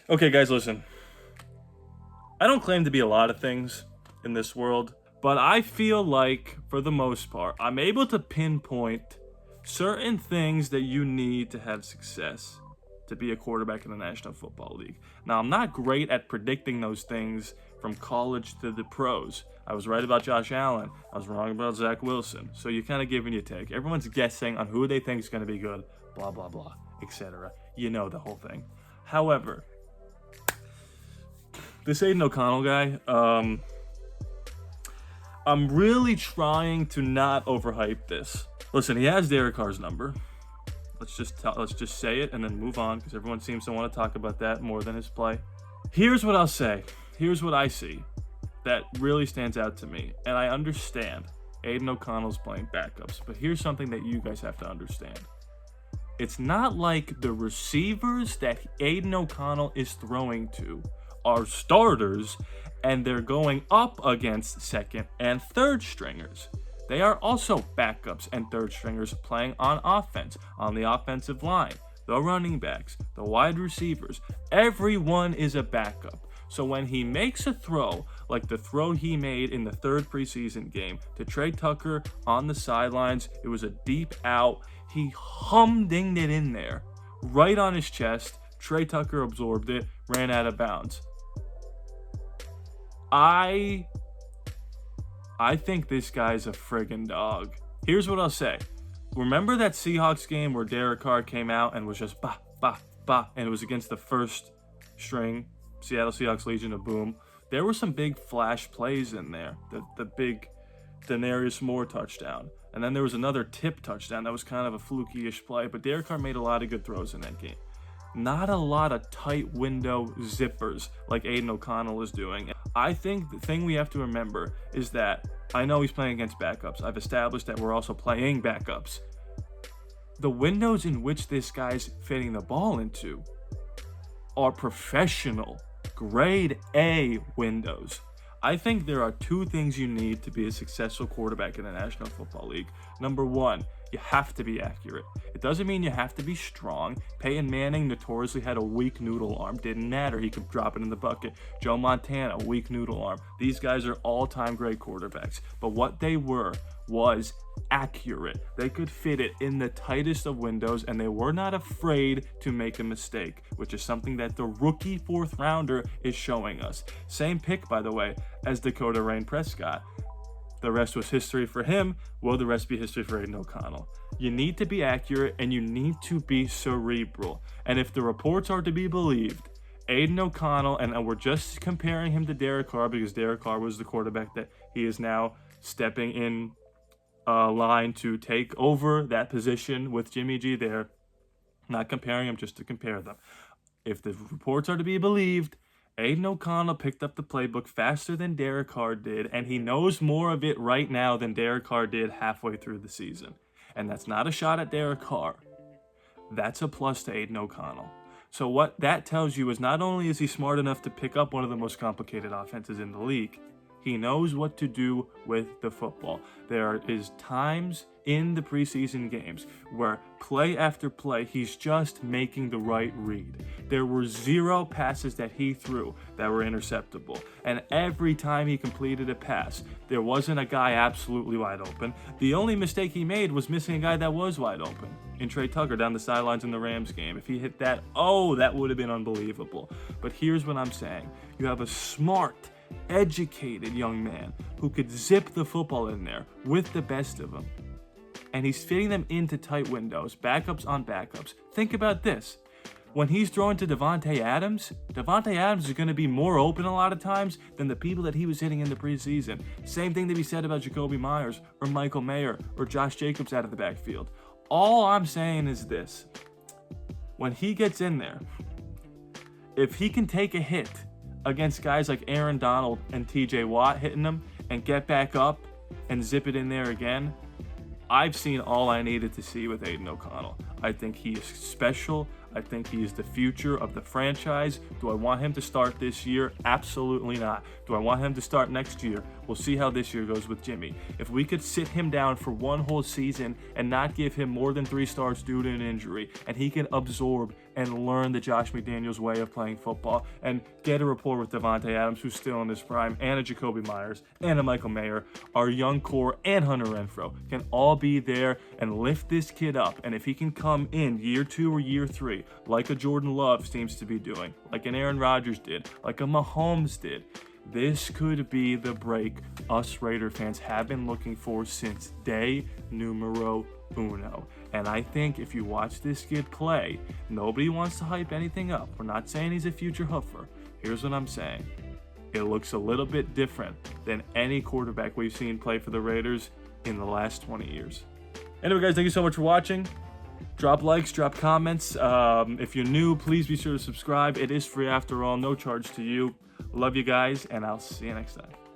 Okay, guys, listen. I don't claim to be a lot of things in this world, but I feel like, for the most part, I'm able to pinpoint certain things that you need to have success to be a quarterback in the National Football League. Now, I'm not great at predicting those things from college to the pros. I was right about Josh Allen. I was wrong about Zach Wilson. So you kind of give and you take. Everyone's guessing on who they think is going to be good, blah, blah, blah, etc. You know the whole thing. However, this Aiden O'Connell guy, I'm really trying to not overhype this. Listen, he has Derek Carr's number. Let's just say it and then move on, because everyone seems to want to talk about that more than his play. Here's what I'll say. Here's what I see that really stands out to me. And I understand Aiden O'Connell's playing backups, but here's something that you guys have to understand. It's not like the receivers that Aiden O'Connell is throwing to are starters and they're going up against second and third stringers. They are also backups and third stringers playing on offense, on the offensive line, the running backs, the wide receivers. Everyone is a backup. So when he makes a throw, like the throw he made in the third preseason game to Trey Tucker on the sidelines, it was a deep out. He humdinged it in there, right on his chest. Trey Tucker absorbed it, ran out of bounds. I think this guy's a friggin' dog. Here's what I'll say. Remember that Seahawks game where Derek Carr came out and was just bah, bah, bah, and it was against the first string Seattle Seahawks Legion of Boom? There were some big flash plays in there. The big Denarius Moore touchdown. And then there was another tip touchdown that was kind of a fluky-ish play, but Derek Carr made a lot of good throws in that game. Not a lot of tight window zippers like Aiden O'Connell is doing. I think the thing we have to remember is that I know he's playing against backups. I've established that we're also playing backups. The windows in which this guy's fitting the ball into are professional, grade A windows. I think there are two things you need to be a successful quarterback in the National Football League. Number one, you have to be accurate. It doesn't mean you have to be strong. Peyton Manning notoriously had a weak noodle arm. Didn't matter. He could drop it in the bucket. Joe Montana, weak noodle arm. These guys are all-time great quarterbacks. But what they were was accurate. They could fit it in the tightest of windows, and they were not afraid to make a mistake, which is something that the rookie fourth rounder is showing us. Same pick, by the way, as Dakota Rain Prescott. The rest was history for him. Will the rest be history for Aiden O'Connell? You need to be accurate and you need to be cerebral. And if the reports are to be believed, Aiden O'Connell, and we're just comparing him to Derek Carr because Derek Carr was the quarterback that he is now stepping in line to take over that position with Jimmy G there. Not comparing them just to compare them. If the reports are to be believed, Aiden O'Connell picked up the playbook faster than Derek Carr did, and he knows more of it right now than Derek Carr did halfway through the season. And that's not a shot at Derek Carr. That's a plus to Aiden O'Connell. So what that tells you is not only is he smart enough to pick up one of the most complicated offenses in the league, he knows what to do with the football. There is times in the preseason games where play after play, he's just making the right read. There were 0 passes that he threw that were interceptable. And every time he completed a pass, there wasn't a guy absolutely wide open. The only mistake he made was missing a guy that was wide open in Trey Tucker down the sidelines in the Rams game. If he hit that, that would have been unbelievable. But here's what I'm saying. You have a smart, educated young man who could zip the football in there with the best of them. And he's fitting them into tight windows, backups on backups. Think about this. When he's throwing to Davante Adams is going to be more open a lot of times than the people that he was hitting in the preseason. Same thing to be said about Jacoby Myers or Michael Mayer or Josh Jacobs out of the backfield. All I'm saying is this. When he gets in there, if he can take a hit against guys like Aaron Donald and TJ Watt hitting him and get back up and zip it in there again, I've seen all I needed to see with Aiden O'Connell. I think he is special. I think he is the future of the franchise. Do I want him to start this year? Absolutely not. Do I want him to start next year? We'll see how this year goes with Jimmy. If we could sit him down for one whole season and not give him more than 3 starts due to an injury, and he can absorb and learn the Josh McDaniels way of playing football and get a rapport with Devontae Adams, who's still in his prime, and a Jacoby Myers, and a Michael Mayer, our young core, and Hunter Renfrow can all be there and lift this kid up. And if he can come in year 2 or year 3, like a Jordan Love seems to be doing, like an Aaron Rodgers did, like a Mahomes did, this could be the break us Raider fans have been looking for since day numero uno. And I think if you watch this kid play, nobody wants to hype anything up. We're not saying he's a future hoofer. Here's what I'm saying. It looks a little bit different than any quarterback we've seen play for the Raiders in the last 20 years. Anyway, guys, thank you so much for watching. Drop likes, drop comments. If you're new, please be sure to subscribe. It is free after all, no charge to you. Love you guys, and I'll see you next time.